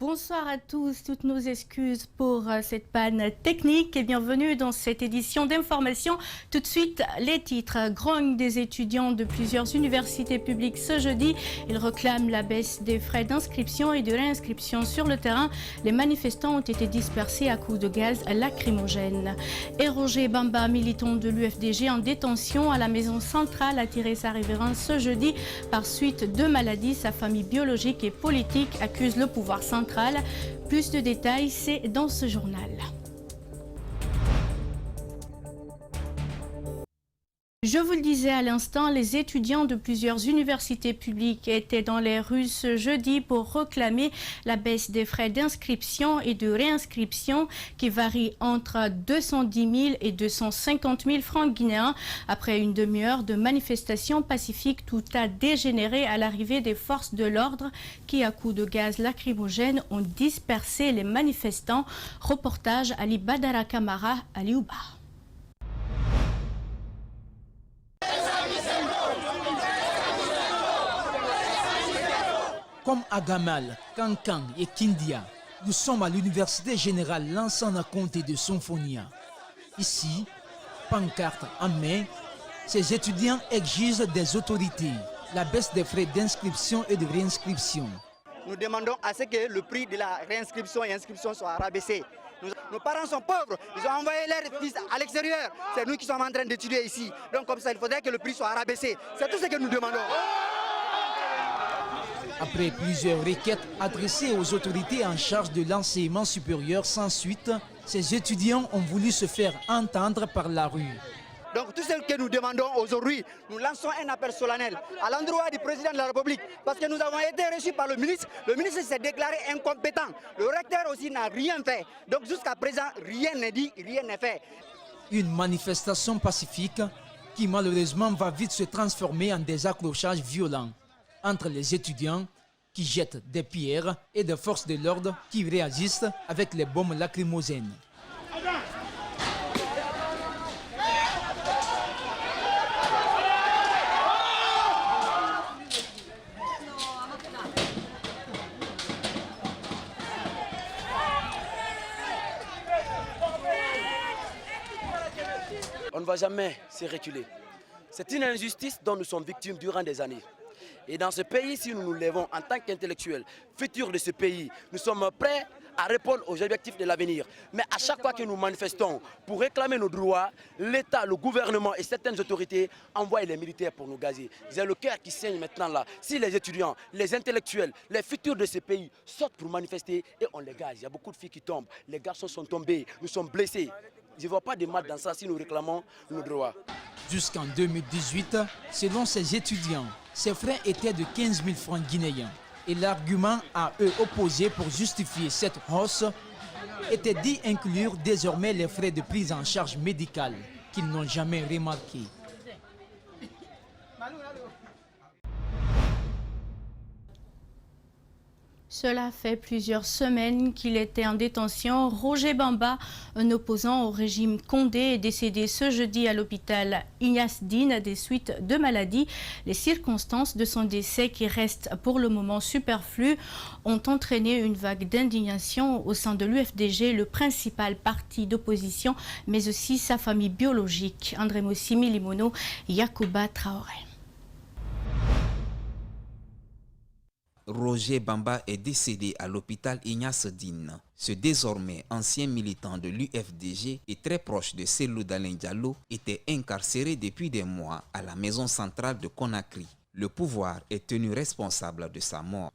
Bonsoir à tous, toutes nos excuses pour cette panne technique et bienvenue dans cette édition d'information. Tout de suite, les titres. Grogne des étudiants de plusieurs universités publiques ce jeudi. Ils réclament la baisse des frais d'inscription et de réinscription sur le terrain. Les manifestants ont été dispersés à coups de gaz lacrymogène. Et Roger Bamba, militant de l'UFDG en détention à la maison centrale, a tiré sa révérence ce jeudi par suite de maladies. Sa famille biologique et politique accuse le pouvoir central. Plus de détails, c'est dans ce journal. Je vous le disais à l'instant, les étudiants de plusieurs universités publiques étaient dans les rues ce jeudi pour réclamer la baisse des frais d'inscription et de réinscription qui varient entre 210 000 et 250 000 francs guinéens. Après une demi-heure de manifestation pacifique, tout a dégénéré à l'arrivée des forces de l'ordre qui, à coups de gaz lacrymogène, ont dispersé les manifestants. Reportage Ali Badara Kamara, Aliouba. Comme à Gamal, Kankan et Kindia, nous sommes à l'Université Générale Lansana Conté de Symphonia. Ici, pancarte en main, ces étudiants exigent des autorités la baisse des frais d'inscription et de réinscription. Nous demandons à ce que le prix de la réinscription et inscription soit rabaissé. Nos parents sont pauvres, ils ont envoyé leurs fils à l'extérieur. C'est nous qui sommes en train d'étudier ici. Donc comme ça, il faudrait que le prix soit rabaissé. C'est tout ce que nous demandons. Après plusieurs requêtes adressées aux autorités en charge de l'enseignement supérieur sans suite, ces étudiants ont voulu se faire entendre par la rue. Donc tout ce que nous demandons aujourd'hui, nous lançons un appel solennel à l'endroit du président de la République parce que nous avons été reçus par le ministre. Le ministre s'est déclaré incompétent. Le recteur aussi n'a rien fait. Donc jusqu'à présent, rien n'est dit, rien n'est fait. Une manifestation pacifique qui malheureusement va vite se transformer en des accrochages violents entre les étudiants qui jettent des pierres et des forces de l'ordre qui réagissent avec les bombes lacrymogènes. On ne va jamais se reculer. C'est une injustice dont nous sommes victimes durant des années. Et dans ce pays, si nous nous lèvons en tant qu'intellectuels, futurs de ce pays, nous sommes prêts à répondre aux objectifs de l'avenir. Mais à chaque fois que nous manifestons pour réclamer nos droits, l'État, le gouvernement et certaines autorités envoient les militaires pour nous gazer. C'est le cœur qui saigne maintenant là. Si les étudiants, les intellectuels, les futurs de ce pays sortent pour manifester et on les gaze, il y a beaucoup de filles qui tombent, les garçons sont tombés, nous sommes blessés. Je ne vois pas de mal dans ça si nous réclamons nos droits. Jusqu'en 2018, selon ces étudiants, ces frais étaient de 15 000 francs guinéens. Et l'argument à eux opposé pour justifier cette hausse était d'y inclure désormais les frais de prise en charge médicale qu'ils n'ont jamais remarqués. Cela fait plusieurs semaines qu'il était en détention. Roger Bamba, un opposant au régime Condé, est décédé ce jeudi à l'hôpital Ignace Dine des suites de maladie. Les circonstances de son décès, qui restent pour le moment superflues, ont entraîné une vague d'indignation au sein de l'UFDG, le principal parti d'opposition, mais aussi sa famille biologique. André Mossimi Limono, Yacouba Traoré. Roger Bamba est décédé à l'hôpital Ignace Dine. Ce désormais ancien militant de l'UFDG et très proche de Cellou Dalein Diallo était incarcéré depuis des mois à la maison centrale de Conakry. Le pouvoir est tenu responsable de sa mort.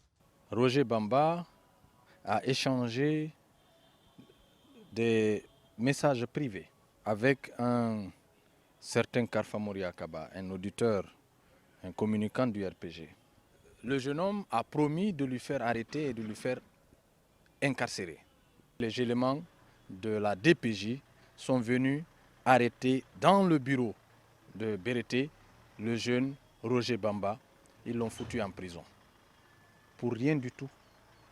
Roger Bamba a échangé des messages privés avec un certain Karfa Moria Kaba, un auditeur, un communicant du RPG. Le jeune homme a promis de lui faire arrêter et de lui faire incarcérer. Les éléments de la DPJ sont venus arrêter dans le bureau de Bérété le jeune Roger Bamba. Ils l'ont foutu en prison. Pour rien du tout.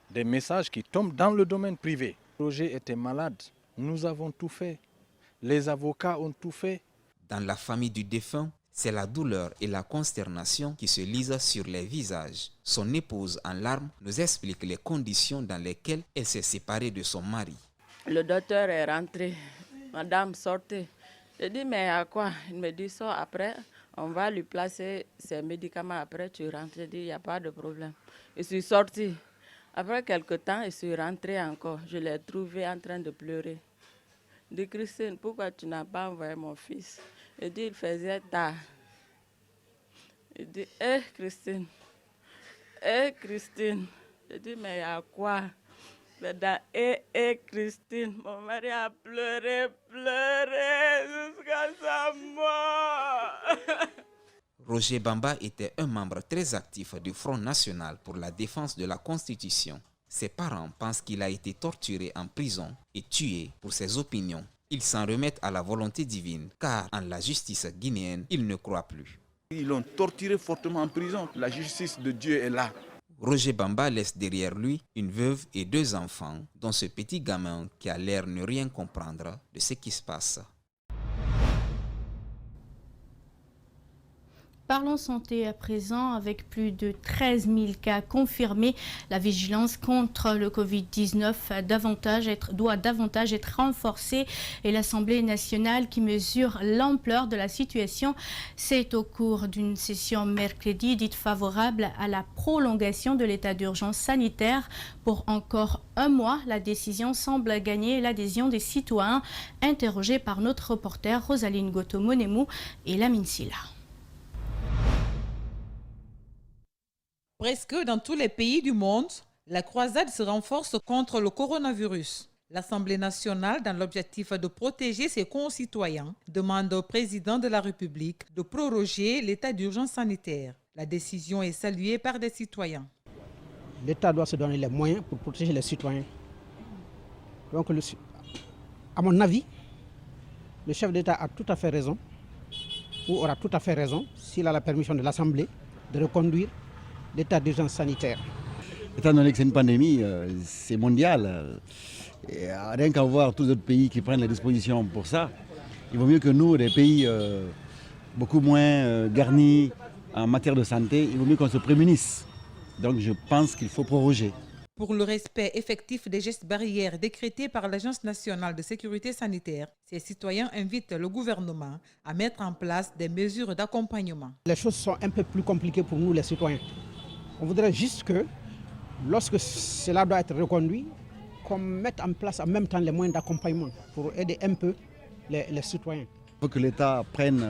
Des messages qui tombent dans le domaine privé. Roger était malade. Nous avons tout fait. Les avocats ont tout fait. Dans la famille du défunt, C'est la douleur et la consternation qui se lisent sur les visages. Son épouse en larmes nous explique les conditions dans lesquelles elle s'est séparée de son mari. Le docteur est rentré. Madame, sortez. Je dis, mais à quoi? Il me dit, ça après, on va lui placer ses médicaments. Après, tu rentres. Je dis, il n'y a pas de problème. Je suis sortie. Après quelque temps, je suis rentrée encore. Je l'ai trouvé en train de pleurer. Je dis, Christine, pourquoi tu n'as pas envoyé mon fils? Je dis, il faisait tard. Il dit, Christine, Christine. Je dis, mais à quoi? Dans Christine, mon mari a pleuré jusqu'à sa mort. Roger Bamba était un membre très actif du Front National pour la défense de la Constitution. Ses parents pensent qu'il a été torturé en prison et tué pour ses opinions. Ils s'en remettent à la volonté divine, car en la justice guinéenne, ils ne croient plus. Ils l'ont torturé fortement en prison. La justice de Dieu est là. Roger Bamba laisse derrière lui une veuve et 2 enfants, dont ce petit gamin qui a l'air ne rien comprendre de ce qui se passe. Parlons santé à présent. Avec plus de 13 000 cas confirmés, la vigilance contre le Covid-19 doit davantage être renforcée et l'Assemblée nationale qui mesure l'ampleur de la situation, c'est au cours d'une session mercredi dite favorable à la prolongation de l'état d'urgence sanitaire pour encore 1 mois. La décision semble gagner l'adhésion des citoyens interrogés par notre reporter Rosaline Goto-Monemou et Lamine Silla. Presque dans tous les pays du monde, la croisade se renforce contre le coronavirus. L'Assemblée nationale, dans l'objectif de protéger ses concitoyens, demande au président de la République de proroger l'état d'urgence sanitaire. La décision est saluée par des citoyens. L'État doit se donner les moyens pour protéger les citoyens. Donc, à mon avis, le chef d'État a tout à fait raison, ou aura tout à fait raison, s'il a la permission de l'Assemblée, de reconduire l'état d'urgence sanitaire. Étant donné que c'est une pandémie, c'est mondial. Et rien qu'à voir tous les autres pays qui prennent les dispositions pour ça, il vaut mieux que nous, des pays beaucoup moins garnis en matière de santé, il vaut mieux qu'on se prémunisse. Donc je pense qu'il faut proroger. Pour le respect effectif des gestes barrières décrétés par l'Agence nationale de sécurité sanitaire, ces citoyens invitent le gouvernement à mettre en place des mesures d'accompagnement. Les choses sont un peu plus compliquées pour nous, les citoyens. On voudrait juste que, lorsque cela doit être reconduit, qu'on mette en place en même temps les moyens d'accompagnement pour aider un peu les citoyens. Il faut que l'État prenne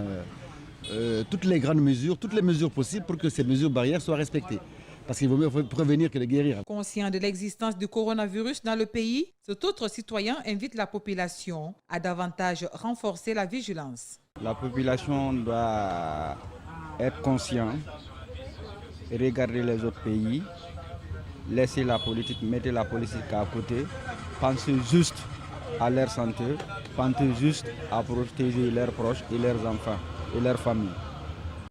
toutes les grandes mesures, toutes les mesures possibles pour que ces mesures barrières soient respectées. Parce qu'il vaut mieux prévenir que de guérir. Conscient de l'existence du coronavirus dans le pays, cet autre citoyen invite la population à davantage renforcer la vigilance. La population doit être consciente, regarder les autres pays, laisser la politique, mettre la politique à côté, penser juste à leur santé, penser juste à protéger leurs proches et leurs enfants et leurs familles.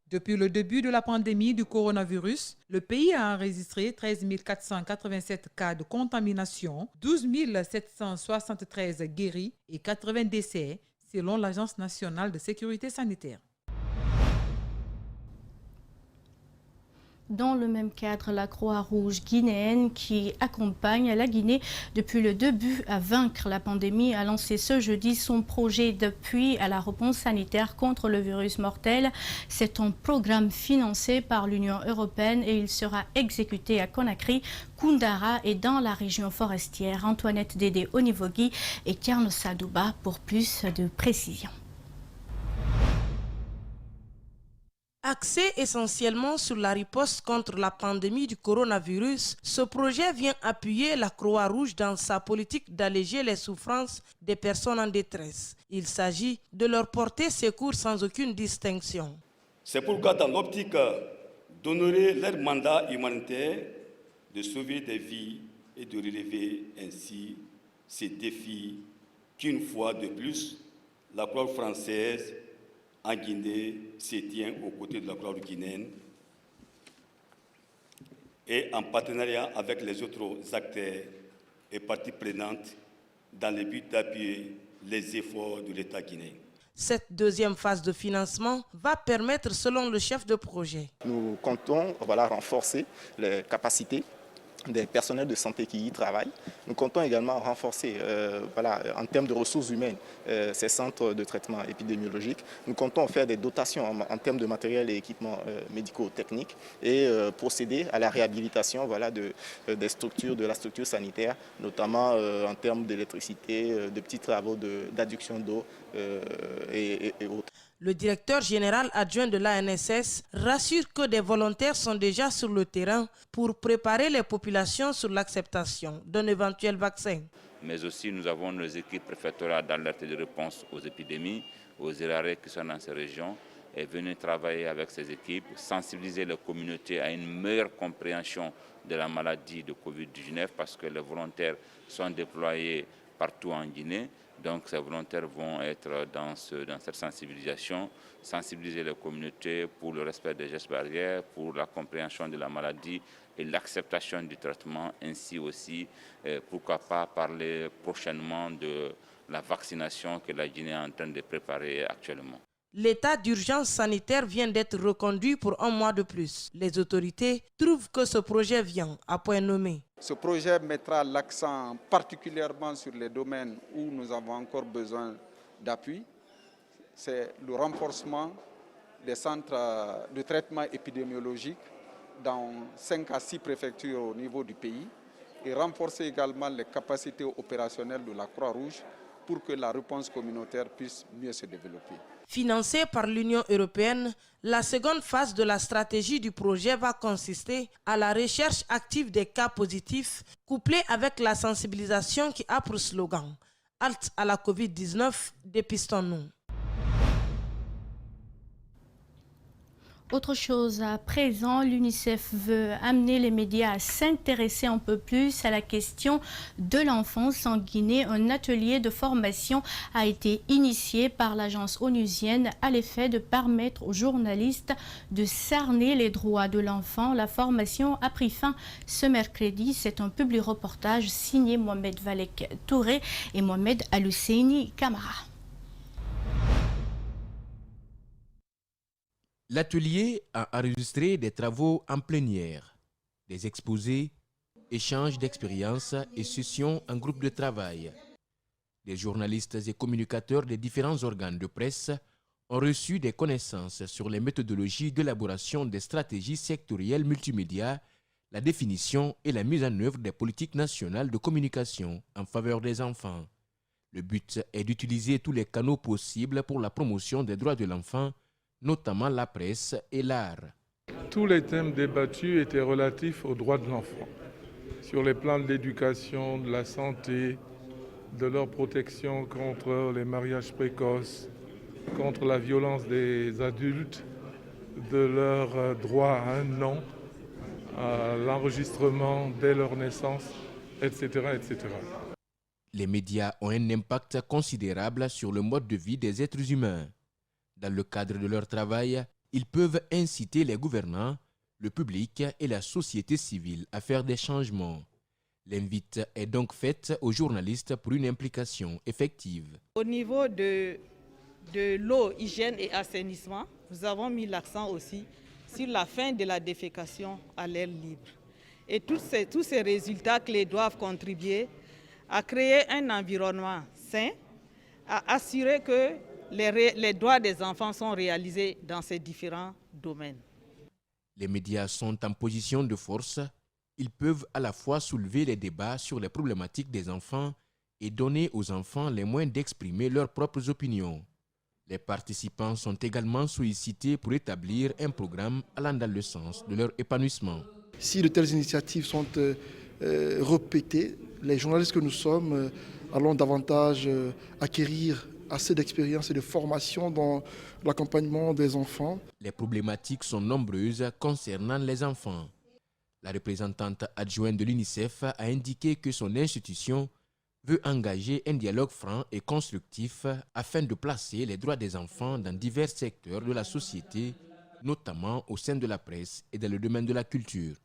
Depuis le début de la pandémie du coronavirus, le pays a enregistré 13 487 cas de contamination, 12 773 guéris et 80 décès, selon l'Agence nationale de sécurité sanitaire. Dans le même cadre, la Croix-Rouge guinéenne qui accompagne la Guinée depuis le début à vaincre la pandémie a lancé ce jeudi son projet d'appui à la réponse sanitaire contre le virus mortel. C'est un programme financé par l'Union européenne et il sera exécuté à Conakry, Koundara et dans la région forestière. Antoinette Dédé Onivogui et Tierno Sadouba pour plus de précisions. Axé essentiellement sur la riposte contre la pandémie du coronavirus, ce projet vient appuyer la Croix-Rouge dans sa politique d'alléger les souffrances des personnes en détresse. Il s'agit de leur porter secours sans aucune distinction. C'est pourquoi dans l'optique d'honorer leur mandat humanitaire, de sauver des vies et de relever ainsi ces défis qu'une fois de plus, la Croix française en Guinée se tient aux côtés de la Croix guinéenne et en partenariat avec les autres acteurs et parties prenantes dans le but d'appuyer les efforts de l'État guinéen. Cette deuxième phase de financement va permettre, selon le chef de projet, nous comptons renforcer les capacités des personnels de santé qui y travaillent. Nous comptons également renforcer en termes de ressources humaines ces centres de traitement épidémiologique. Nous comptons faire des dotations en termes de matériel et équipements médico-techniques et procéder à la réhabilitation des structures, de la structure sanitaire, notamment en termes d'électricité, de petits travaux d'adduction d'eau et autres. Le directeur général adjoint de l'ANSS rassure que des volontaires sont déjà sur le terrain pour préparer les populations sur l'acceptation d'un éventuel vaccin. Mais aussi nous avons nos équipes préfectorales d'alerte et de réponse aux épidémies, aux IRARE qui sont dans ces régions, et venir travailler avec ces équipes, sensibiliser les communautés à une meilleure compréhension de la maladie de Covid-19 parce que les volontaires sont déployés partout en Guinée. Donc ces volontaires vont être dans cette sensibilisation, sensibiliser les communautés pour le respect des gestes barrières, pour la compréhension de la maladie et l'acceptation du traitement, ainsi aussi, pourquoi pas parler prochainement de la vaccination que la Guinée est en train de préparer actuellement. L'état d'urgence sanitaire vient d'être reconduit pour un mois de plus. Les autorités trouvent que ce projet vient à point nommé. Ce projet mettra l'accent particulièrement sur les domaines où nous avons encore besoin d'appui. C'est le renforcement des centres de traitement épidémiologique dans 5 à 6 préfectures au niveau du pays et renforcer également les capacités opérationnelles de la Croix-Rouge pour que la réponse communautaire puisse mieux se développer. Financée par l'Union européenne, la seconde phase de la stratégie du projet va consister à la recherche active des cas positifs, couplée avec la sensibilisation qui a pour slogan « Halte à la Covid-19, dépistons-nous ». Autre chose à présent, l'UNICEF veut amener les médias à s'intéresser un peu plus à la question de l'enfance en Guinée. Un atelier de formation a été initié par l'agence onusienne à l'effet de permettre aux journalistes de cerner les droits de l'enfant. La formation a pris fin ce mercredi. C'est un public reportage signé Mohamed Valek Touré et Mohamed Alusseini Kamara. L'atelier a enregistré des travaux en plénière, des exposés, échanges d'expériences et sessions en groupe de travail. Des journalistes et communicateurs des différents organes de presse ont reçu des connaissances sur les méthodologies d'élaboration des stratégies sectorielles multimédia, la définition et la mise en œuvre des politiques nationales de communication en faveur des enfants. Le but est d'utiliser tous les canaux possibles pour la promotion des droits de l'enfant, notamment la presse et l'art. Tous les thèmes débattus étaient relatifs aux droits de l'enfant, sur les plans de l'éducation, de la santé, de leur protection contre les mariages précoces, contre la violence des adultes, de leur droit à un nom, à l'enregistrement dès leur naissance, etc., etc. Les médias ont un impact considérable sur le mode de vie des êtres humains. Dans le cadre de leur travail, ils peuvent inciter les gouvernants, le public et la société civile à faire des changements. L'invite est donc faite aux journalistes pour une implication effective. Au niveau de l'eau, hygiène et assainissement, nous avons mis l'accent aussi sur la fin de la défécation à l'air libre. Et tous ces résultats clés doivent contribuer à créer un environnement sain, à assurer que les droits des enfants sont réalisés dans ces différents domaines. Les médias sont en position de force. Ils peuvent à la fois soulever les débats sur les problématiques des enfants et donner aux enfants les moyens d'exprimer leurs propres opinions. Les participants sont également sollicités pour établir un programme allant dans le sens de leur épanouissement. Si de telles initiatives sont répétées, les journalistes que nous sommes allons davantage acquérir assez d'expérience et de formation dans l'accompagnement des enfants. Les problématiques sont nombreuses concernant les enfants. La représentante adjointe de l'UNICEF a indiqué que son institution veut engager un dialogue franc et constructif afin de placer les droits des enfants dans divers secteurs de la société, notamment au sein de la presse et dans le domaine de la culture.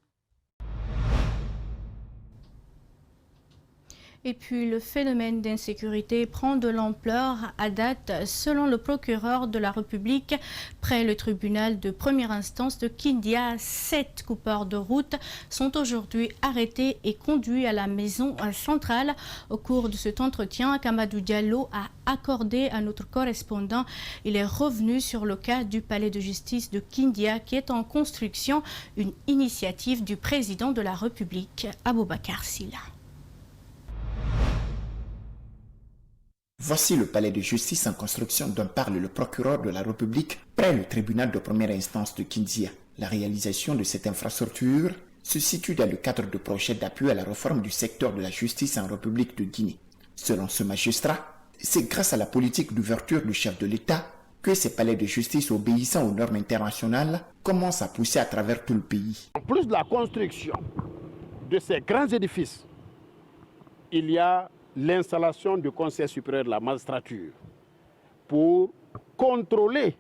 Et puis le phénomène d'insécurité prend de l'ampleur à date. Selon le procureur de la République, près le tribunal de première instance de Kindia, 7 coupeurs de route sont aujourd'hui arrêtés et conduits à la maison centrale. Au cours de cet entretien, Kamadou Diallo a accordé à notre correspondant. Il est revenu sur le cas du palais de justice de Kindia qui est en construction, une initiative du président de la République, Aboubakar Silla. Voici le palais de justice en construction dont parle le procureur de la République près le tribunal de première instance de Kindia. La réalisation de cette infrastructure se situe dans le cadre de projets d'appui à la réforme du secteur de la justice en République de Guinée. Selon ce magistrat, c'est grâce à la politique d'ouverture du chef de l'État que ces palais de justice obéissant aux normes internationales commencent à pousser à travers tout le pays. En plus de la construction de ces grands édifices, il y a l'installation du Conseil supérieur de la magistrature pour contrôler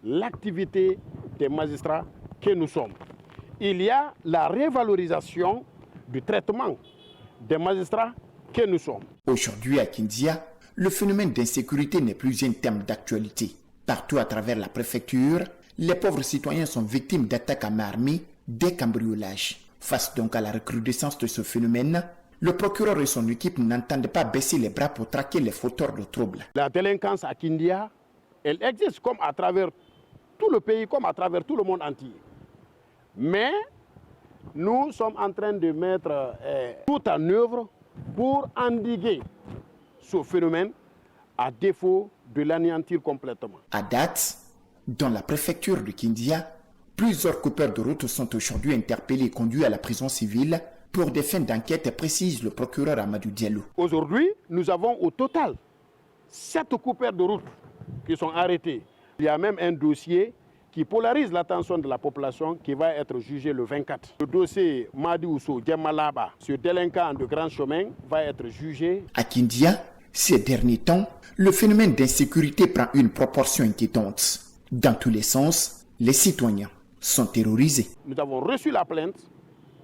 l'activité des magistrats que nous sommes. Il y a la révalorisation du traitement des magistrats que nous sommes. Aujourd'hui à Kindia, le phénomène d'insécurité n'est plus un thème d'actualité. Partout à travers la préfecture, les pauvres citoyens sont victimes d'attaques à main armée, des cambriolages. Face donc à la recrudescence de ce phénomène, le procureur et son équipe n'entendent pas baisser les bras pour traquer les fauteurs de troubles. La délinquance à Kindia, elle existe comme à travers tout le pays, comme à travers tout le monde entier. Mais nous sommes en train de mettre tout en œuvre pour endiguer ce phénomène à défaut de l'anéantir complètement. À date, dans la préfecture de Kindia, plusieurs coupeurs de route sont aujourd'hui interpellés et conduits à la prison civile pour des fins d'enquête, précise le procureur Amadou Diallo. Aujourd'hui, nous avons au total 7 coupeurs de route qui sont arrêtés. Il y a même un dossier qui polarise l'attention de la population qui va être jugé le 24. Le dossier Madi Ousso Djemalaba, ce délinquant de grand chemin, va être jugé. À Kindia, ces derniers temps, le phénomène d'insécurité prend une proportion inquiétante. Dans tous les sens, les citoyens sont terrorisés. Nous avons reçu la plainte,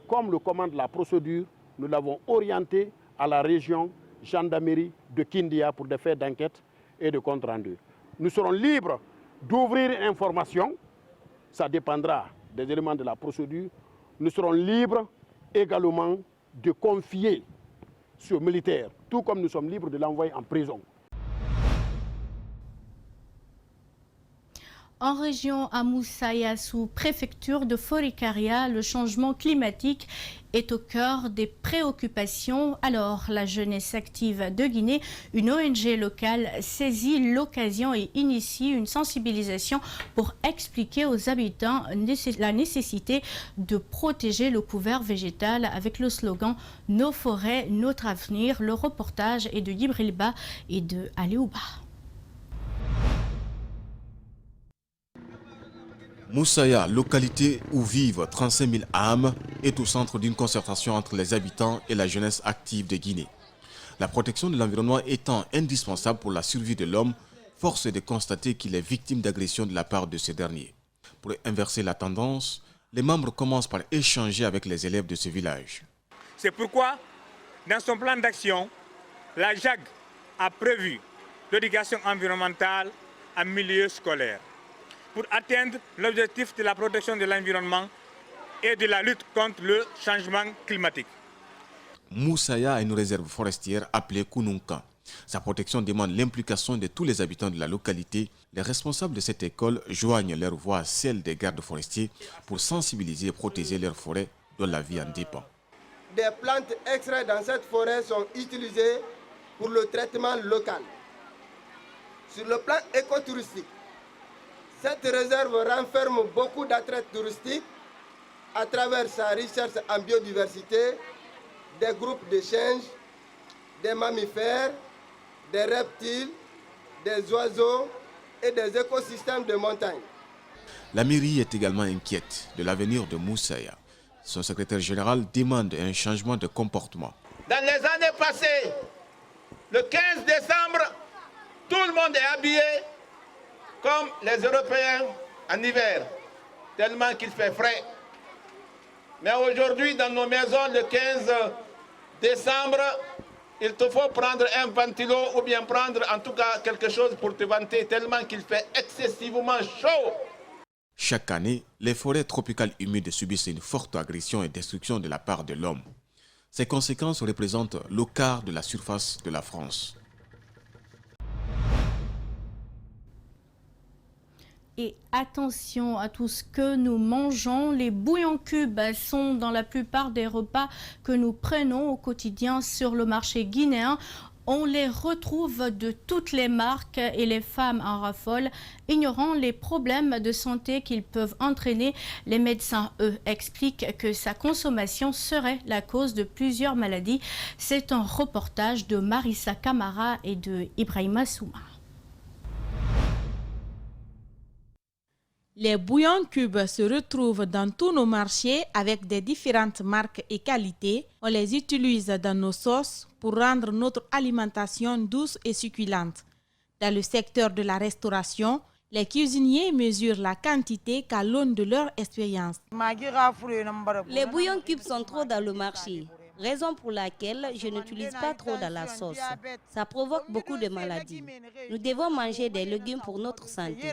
comme le commande la procédure, nous l'avons orienté à la région gendarmerie de Kindia pour des faits d'enquête et de compte rendu. Nous serons libres d'ouvrir une information, ça dépendra des éléments de la procédure. Nous serons libres également de confier ce militaire, tout comme nous sommes libres de l'envoyer en prison. En région à Moussaïa, sous préfecture de Forikaria, le changement climatique est au cœur des préoccupations. Alors, la jeunesse active de Guinée, une ONG locale, saisit l'occasion et initie une sensibilisation pour expliquer aux habitants la nécessité de protéger le couvert végétal avec le slogan « Nos forêts, notre avenir ». Le reportage est de Yibrilba et de Aliouba. Moussaïa, localité où vivent 35 000 âmes, est au centre d'une concertation entre les habitants et la jeunesse active de Guinée. La protection de l'environnement étant indispensable pour la survie de l'homme, force est de constater qu'il est victime d'agressions de la part de ces derniers. Pour inverser la tendance, les membres commencent par échanger avec les élèves de ce village. C'est pourquoi, dans son plan d'action, la JAG a prévu l'éducation environnementale en milieu scolaire, pour atteindre l'objectif de la protection de l'environnement et de la lutte contre le changement climatique. Moussaïa a une réserve forestière appelée Koununka. Sa protection demande l'implication de tous les habitants de la localité. Les responsables de cette école joignent leur voix à celle des gardes forestiers pour sensibiliser et protéger leurs forêts dont la vie en dépend. Des plantes extraites dans cette forêt sont utilisées pour le traitement local. Sur le plan écotouristique, cette réserve renferme beaucoup d'attraits touristiques à travers sa recherche en biodiversité, des groupes d'échange, des mammifères, des reptiles, des oiseaux et des écosystèmes de montagne. La mairie est également inquiète de l'avenir de Moussaïa. Son secrétaire général demande un changement de comportement. Dans les années passées, le 15 décembre, tout le monde est habillé comme les Européens en hiver, tellement qu'il fait frais. Mais aujourd'hui, dans nos maisons, le 15 décembre, il te faut prendre un ventilo ou bien prendre en tout cas quelque chose pour te vanter tellement qu'il fait excessivement chaud. Chaque année, les forêts tropicales humides subissent une forte agression et destruction de la part de l'homme. Ces conséquences représentent le quart de la surface de la France. Et attention à tout ce que nous mangeons. Les bouillons cubes sont dans la plupart des repas que nous prenons au quotidien sur le marché guinéen. On les retrouve de toutes les marques et les femmes en raffolent, ignorant les problèmes de santé qu'ils peuvent entraîner. Les médecins, eux, expliquent que sa consommation serait la cause de plusieurs maladies. C'est un reportage de Marissa Camara et de Ibrahima Souma. Les bouillons cubes se retrouvent dans tous nos marchés avec des différentes marques et qualités. On les utilise dans nos sauces pour rendre notre alimentation douce et succulente. Dans le secteur de la restauration, les cuisiniers mesurent la quantité qu'à l'aune de leur expérience. Les bouillons cubes sont trop dans le marché, raison pour laquelle je n'utilise pas trop dans la sauce. Ça provoque beaucoup de maladies. Nous devons manger des légumes pour notre santé.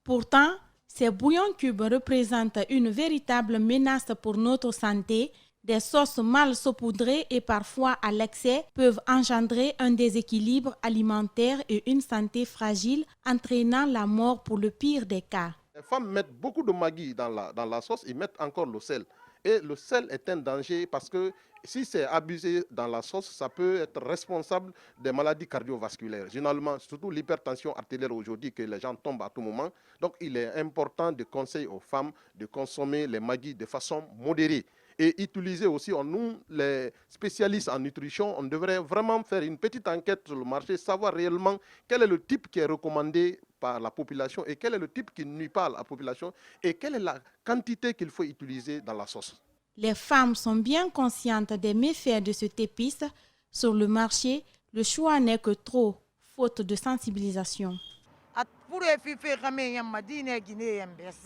Pourtant, ces bouillons cubes représentent une véritable menace pour notre santé. Des sauces mal saupoudrées et parfois à l'excès peuvent engendrer un déséquilibre alimentaire et une santé fragile, entraînant la mort pour le pire des cas. Les femmes mettent beaucoup de maggi dans la sauce, ils mettent encore le sel. Et le sel est un danger parce que si c'est abusé dans la sauce, ça peut être responsable des maladies cardiovasculaires. Généralement, surtout l'hypertension artérielle aujourd'hui, que les gens tombent à tout moment. Donc, il est important de conseiller aux femmes de consommer les maggi de façon modérée. Et utiliser aussi, nous, les spécialistes en nutrition, on devrait vraiment faire une petite enquête sur le marché, savoir réellement quel est le type qui est recommandé par la population et quel est le type qui ne nuit pas à la population et quelle est la quantité qu'il faut utiliser dans la sauce. Les femmes sont bien conscientes des méfaits de cette épice. Sur le marché, le choix n'est que trop, faute de sensibilisation.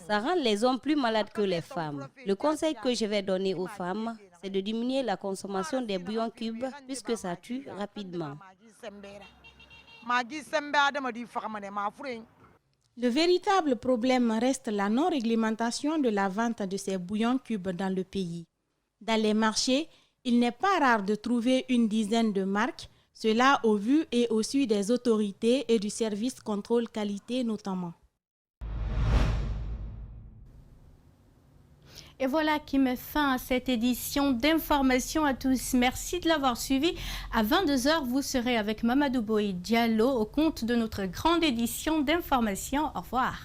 Ça rend les hommes plus malades que les femmes. Le conseil que je vais donner aux femmes, c'est de diminuer la consommation des bouillons cubes puisque ça tue rapidement. Le véritable problème reste la non-réglementation de la vente de ces bouillons cubes dans le pays. Dans les marchés, il n'est pas rare de trouver une dizaine de marques, cela au vu et au su des autorités et du service contrôle qualité notamment. Et voilà qui met fin à cette édition d'information à tous. Merci de l'avoir suivi. À 22h, vous serez avec Mamadou Boy Diallo au compte de notre grande édition d'information. Au revoir.